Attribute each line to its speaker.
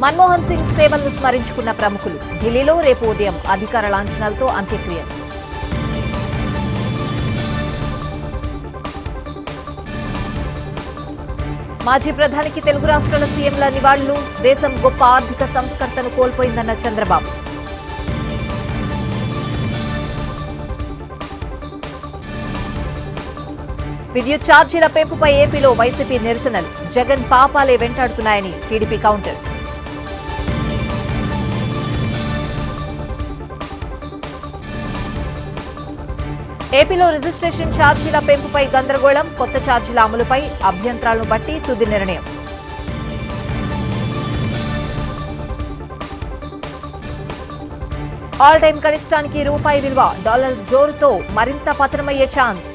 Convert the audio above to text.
Speaker 1: మన్మోహన్ సింగ్ సేవలను స్మరించుకున్న ప్రముఖులు. ఢిల్లీలో రేపు ఉదయం అధికార లాంఛనాలతో అంత్యక్రియలు. మాజీ ప్రధానికి తెలుగు రాష్ట్రాల సీఎంల నివాళులు. దేశం గొప్ప ఆర్థిక సంస్కర్తను కోల్పోయిందన్న చంద్రబాబు. విద్యుత్ ఛార్జీల పెంపుపై ఏపీలో వైసీపీ నిరసనలు. జగన్ పాపాలే వెంటాడుతున్నాయని టీడీపీ కౌంటర్. ఏపీలో రిజిస్ట్రేషన్ ఛార్జీల పెంపుపై గందరగోళం. కొత్త ఛార్జీల అమలుపై అభ్యంతరాలను బట్టి తుది నిర్ణయం. ఆల్ టైం కనిష్టానికి రూపాయి విలువ. డాలర్ జోరుతో మరింత పతనమయ్యే ఛాన్స్.